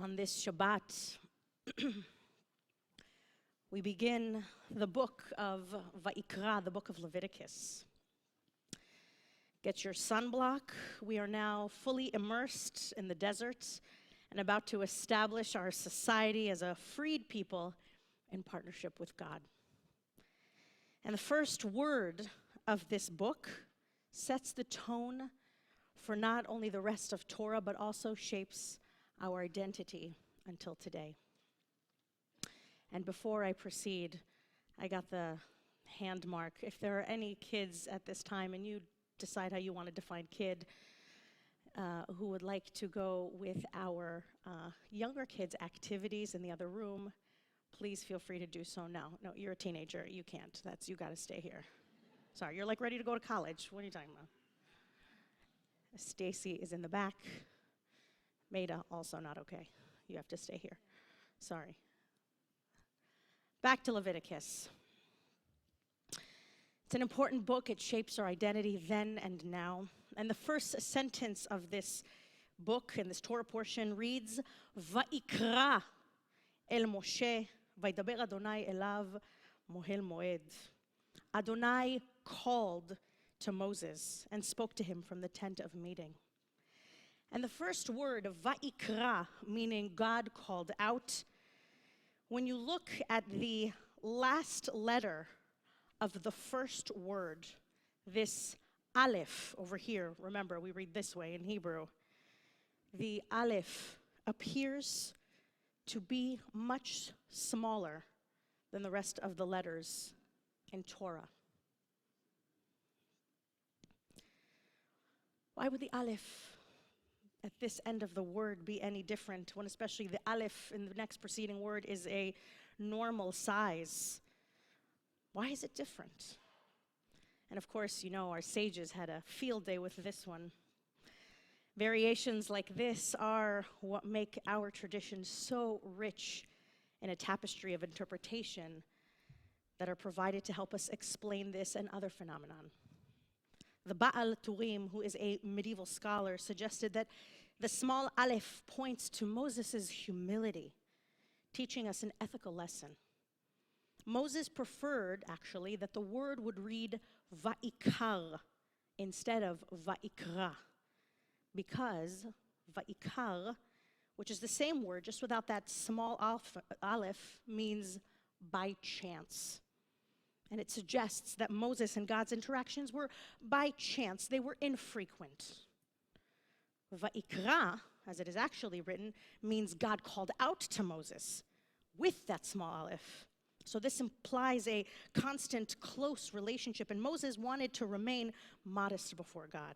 On this Shabbat, we begin the book of Va'ikra, the book of Leviticus. Get your sunblock. We are now fully immersed in the desert and about to establish our society as a freed people in partnership with God. And the first word of this book sets the tone for not only the rest of Torah, but also shapes our identity until today. And before I proceed, I got the hand mark. If there are any kids at this time and you decide how you want to define kid, who would like to go with our younger kids' activities in the other room, please feel free to do so now. No, you're a teenager. You can't. You got to stay here. Sorry, you're like ready to go to college. What are you talking about? Stacy is in the back. Maida, also not okay. You have to stay here. Sorry. Back to Leviticus. It's an important book. It shapes our identity then and now. And the first sentence of this book, in this Torah portion, reads, Va'ikra el Moshe, Vaidaber Adonai elav mohel moed. Adonai called to Moses and spoke to him from the tent of meeting. And the first word, Va'ikra, meaning God called out, when you look at the last letter of the first word, this Aleph over here, remember we read this way in Hebrew, the Aleph appears to be much smaller than the rest of the letters in Torah. Why would the Aleph at this end of the word be any different when especially the Aleph in the next preceding word is a normal size? Why is it different? And of course, you know, our sages had a field day with this one. Variations like this are what make our tradition so rich in a tapestry of interpretation that are provided to help us explain this and other phenomenon. The Baal Turim, who is a medieval scholar, suggested that the small aleph points to Moses' humility, teaching us an ethical lesson. Moses preferred, actually, that the word would read va'ikar instead of va'ikra, because va'ikar, which is the same word, just without that small aleph, means by chance. And it suggests that Moses and God's interactions were by chance. They were infrequent. Va'ikra, as it is actually written, means God called out to Moses with that small aleph. So this implies a constant, close relationship, and Moses wanted to remain modest before God.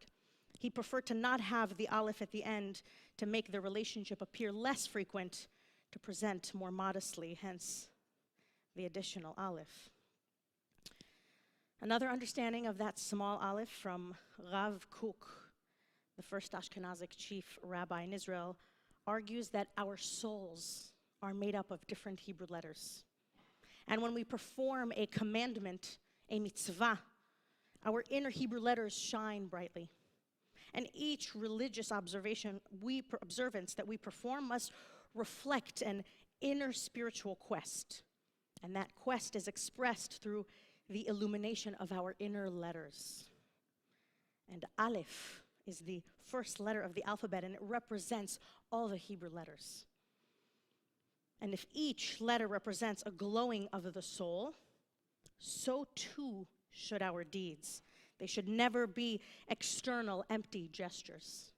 He preferred to not have the aleph at the end to make the relationship appear less frequent, to present more modestly, hence the additional aleph. Another understanding of that small aleph from Rav Kook, the first Ashkenazic chief rabbi in Israel, argues that our souls are made up of different Hebrew letters. And when we perform a commandment, a mitzvah, our inner Hebrew letters shine brightly. And each religious observance that we perform must reflect an inner spiritual quest. And that quest is expressed through the illumination of our inner letters. And Aleph is the first letter of the alphabet, and it represents all the Hebrew letters. And if each letter represents a glowing of the soul, so too should our deeds. They should never be external, empty gestures.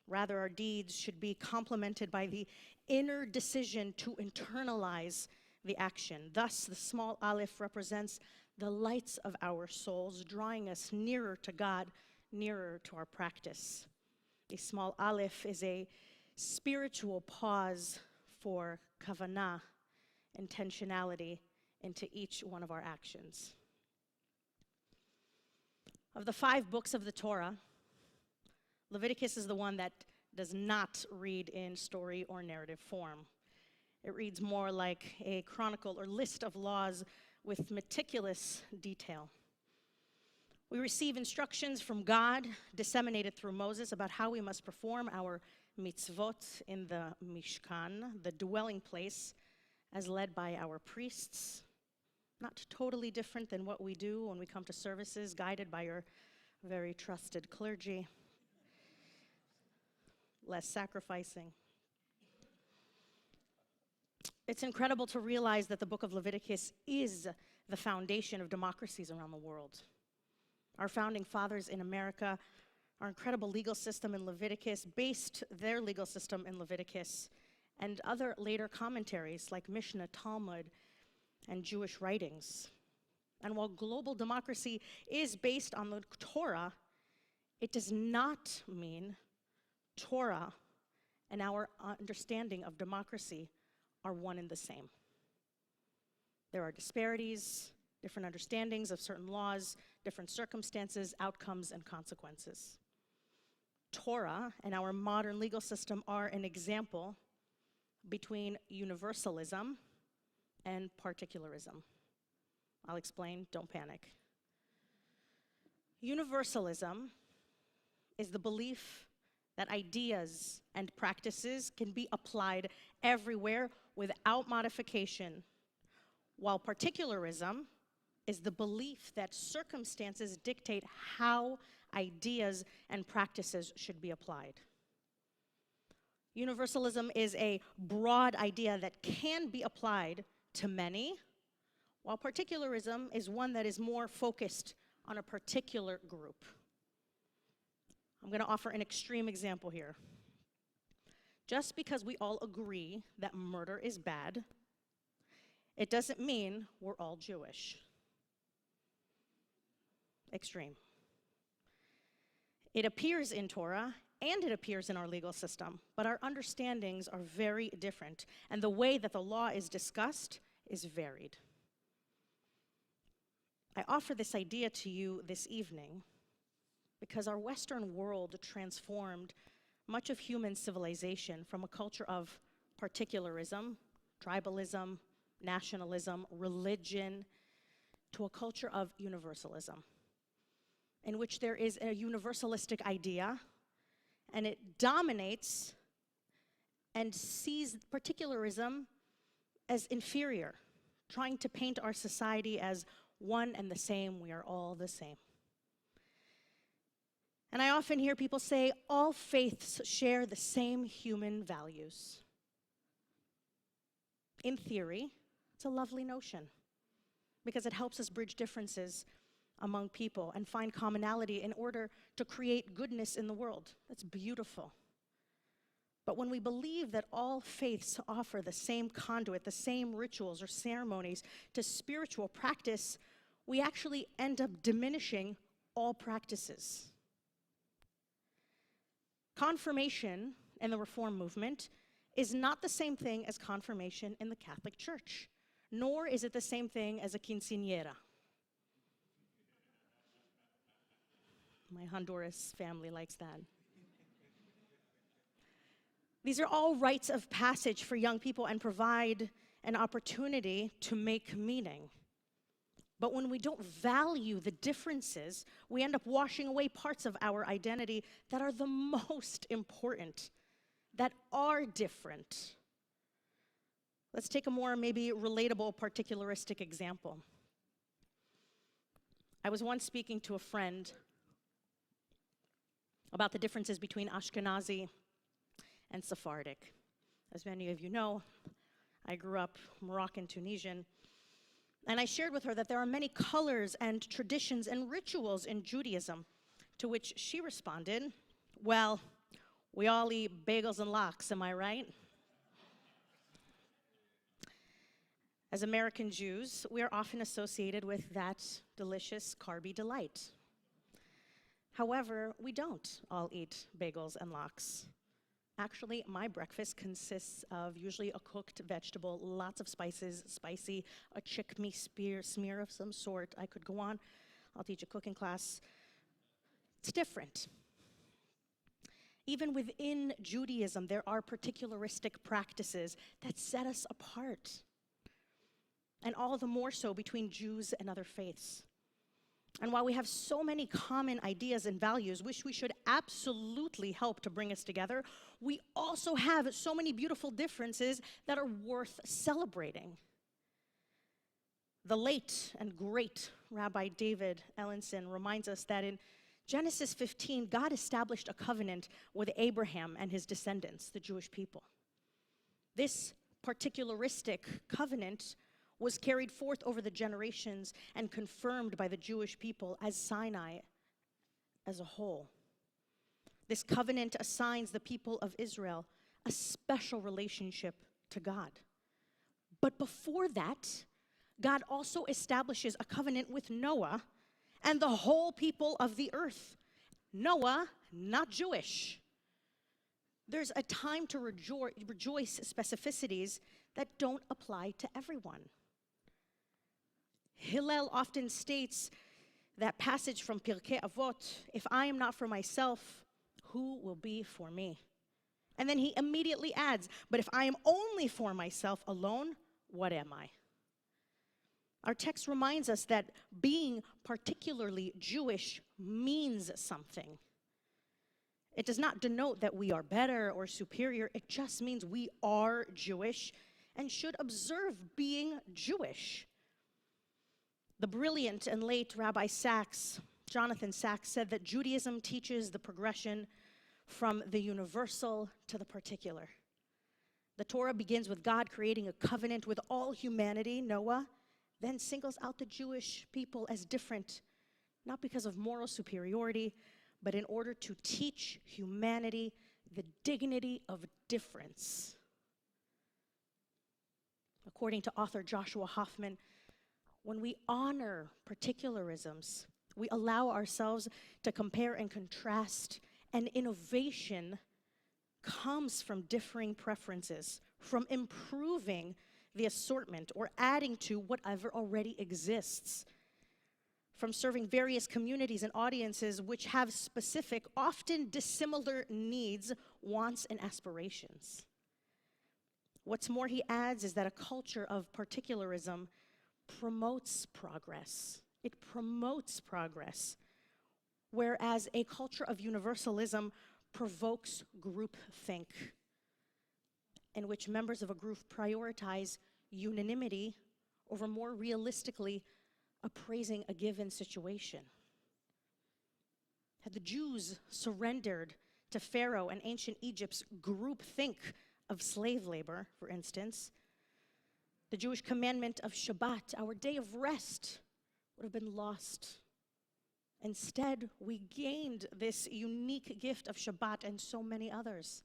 Rather, our deeds should be complemented by the inner decision to internalize the action. Thus, the small aleph represents the lights of our souls, drawing us nearer to God, nearer to our practice. A small aleph is a spiritual pause for kavanah, intentionality, into each one of our actions. Of the 5 books of the Torah, Leviticus is the one that does not read in story or narrative form. It reads more like a chronicle or list of laws with meticulous detail. We receive instructions from God, disseminated through Moses, about how we must perform our mitzvot in the Mishkan, the dwelling place, as led by our priests. Not totally different than what we do when we come to services, guided by your very trusted clergy. Less sacrificing. It's incredible to realize that the book of Leviticus is the foundation of democracies around the world. Our founding fathers in America, our incredible legal system in Leviticus, based their legal system in Leviticus, and other later commentaries like Mishnah, Talmud, and Jewish writings. And while global democracy is based on the Torah, it does not mean Torah and our understanding of democracy are one and the same. There are disparities, different understandings of certain laws, different circumstances, outcomes, and consequences. Torah and our modern legal system are an example between universalism and particularism. I'll explain, don't panic. Universalism is the belief that ideas and practices can be applied everywhere without modification, while particularism is the belief that circumstances dictate how ideas and practices should be applied. Universalism is a broad idea that can be applied to many, while particularism is one that is more focused on a particular group. I'm going to offer an extreme example here. Just because we all agree that murder is bad, it doesn't mean we're all Jewish. Extreme. It appears in Torah and it appears in our legal system, but our understandings are very different, and the way that the law is discussed is varied. I offer this idea to you this evening because our Western world transformed much of human civilization from a culture of particularism, tribalism, nationalism, religion, to a culture of universalism, in which there is a universalistic idea, and it dominates and sees particularism as inferior, trying to paint our society as one and the same. We are all the same. And I often hear people say all faiths share the same human values. In theory, it's a lovely notion because it helps us bridge differences among people and find commonality in order to create goodness in the world. That's beautiful. But when we believe that all faiths offer the same conduit, the same rituals or ceremonies to spiritual practice, we actually end up diminishing all practices. Confirmation in the Reform movement is not the same thing as confirmation in the Catholic Church, nor is it the same thing as a quinceañera. My Honduras family likes that. These are all rites of passage for young people and provide an opportunity to make meaning. But when we don't value the differences, we end up washing away parts of our identity that are the most important, that are different. Let's take a more maybe relatable, particularistic example. I was once speaking to a friend about the differences between Ashkenazi and Sephardic. As many of you know, I grew up Moroccan, Tunisian, and I shared with her that there are many colors and traditions and rituals in Judaism, to which she responded, well, we all eat bagels and lox, am I right? As American Jews, we are often associated with that delicious carby delight. However, we don't all eat bagels and lox. Actually, my breakfast consists of usually a cooked vegetable, lots of spices, spicy, a chickpea smear of some sort. I could go on. I'll teach a cooking class. It's different. Even within Judaism, there are particularistic practices that set us apart, and all the more so between Jews and other faiths. And while we have so many common ideas and values, which we should absolutely help to bring us together, we also have so many beautiful differences that are worth celebrating. The late and great Rabbi David Ellenson reminds us that in Genesis 15, God established a covenant with Abraham and his descendants, the Jewish people. This particularistic covenant was carried forth over the generations and confirmed by the Jewish people as Sinai as a whole. This covenant assigns the people of Israel a special relationship to God. But before that, God also establishes a covenant with Noah and the whole people of the earth. Noah, not Jewish. There's a time to rejoice specificities that don't apply to everyone. Hillel often states that passage from Pirkei Avot, if I am not for myself, who will be for me? And then he immediately adds, but if I am only for myself alone, what am I? Our text reminds us that being particularly Jewish means something. It does not denote that we are better or superior. It just means we are Jewish and should observe being Jewish. The brilliant and late Rabbi Jonathan Sachs, said that Judaism teaches the progression from the universal to the particular. The Torah begins with God creating a covenant with all humanity, Noah, then singles out the Jewish people as different, not because of moral superiority, but in order to teach humanity the dignity of difference. According to author Joshua Hoffman, when we honor particularisms, we allow ourselves to compare and contrast, and innovation comes from differing preferences, from improving the assortment or adding to whatever already exists, from serving various communities and audiences which have specific, often dissimilar needs, wants, and aspirations. What's more, he adds, is that a culture of particularism promotes progress. It promotes progress, whereas a culture of universalism provokes groupthink, in which members of a group prioritize unanimity over more realistically appraising a given situation. Had the Jews surrendered to Pharaoh and ancient Egypt's groupthink of slave labor, for instance, the Jewish commandment of Shabbat, our day of rest, would have been lost. Instead, we gained this unique gift of Shabbat and so many others.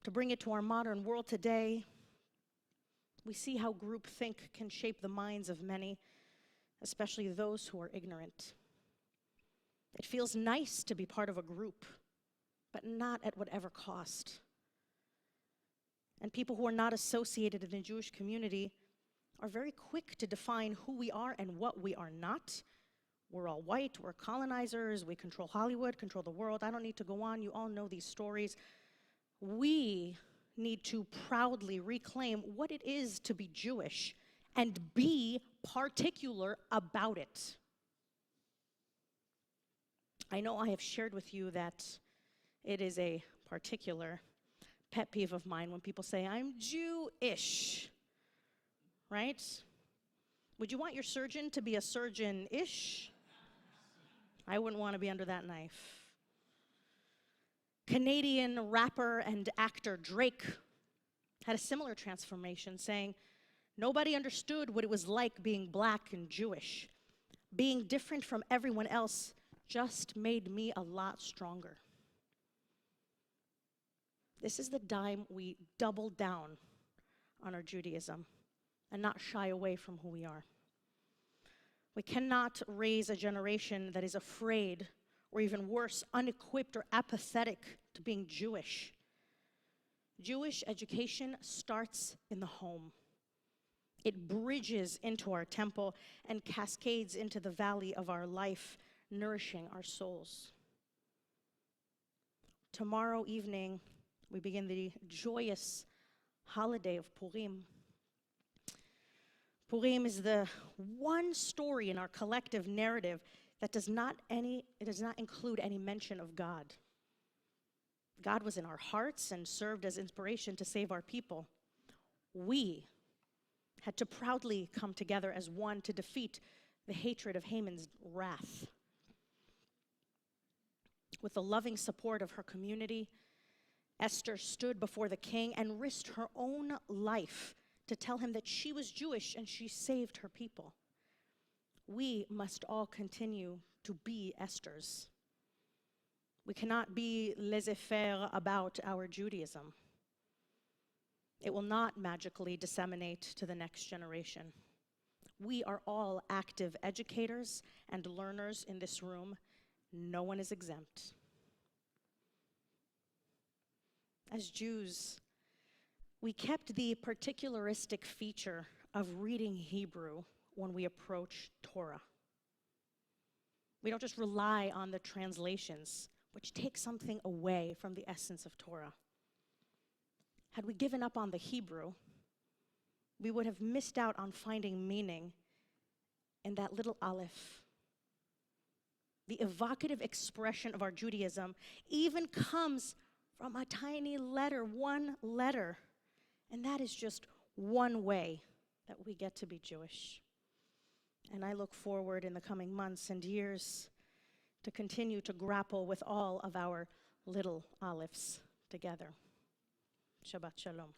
To bring it to our modern world today, we see how groupthink can shape the minds of many, especially those who are ignorant. It feels nice to be part of a group, but not at whatever cost. And people who are not associated in the Jewish community are very quick to define who we are and what we are not. We're all white, we're colonizers, we control Hollywood, control the world. I don't need to go on, you all know these stories. We need to proudly reclaim what it is to be Jewish and be particular about it. I know I have shared with you that it is a particular pet peeve of mine when people say, I'm Jewish, right? Would you want your surgeon to be a surgeon-ish? I wouldn't want to be under that knife. Canadian rapper and actor Drake had a similar transformation, saying, nobody understood what it was like being black and Jewish. Being different from everyone else just made me a lot stronger. This is the time we double down on our Judaism and not shy away from who we are. We cannot raise a generation that is afraid, or even worse, unequipped or apathetic to being Jewish. Jewish education starts in the home. It bridges into our temple and cascades into the valley of our life, nourishing our souls. Tomorrow evening, we begin the joyous holiday of Purim. Purim is the one story in our collective narrative that does not include any mention of God. God was in our hearts and served as inspiration to save our people. We had to proudly come together as one to defeat the hatred of Haman's wrath. With the loving support of her community, Esther stood before the king and risked her own life to tell him that she was Jewish and she saved her people. We must all continue to be Esthers. We cannot be laissez-faire about our Judaism. It will not magically disseminate to the next generation. We are all active educators and learners in this room. No one is exempt. As Jews, we kept the particularistic feature of reading Hebrew when we approach Torah. We don't just rely on the translations, which take something away from the essence of Torah. Had we given up on the Hebrew, we would have missed out on finding meaning in that little aleph. The evocative expression of our Judaism even comes from a tiny letter, one letter. And that is just one way that we get to be Jewish. And I look forward in the coming months and years to continue to grapple with all of our little alephs together. Shabbat Shalom.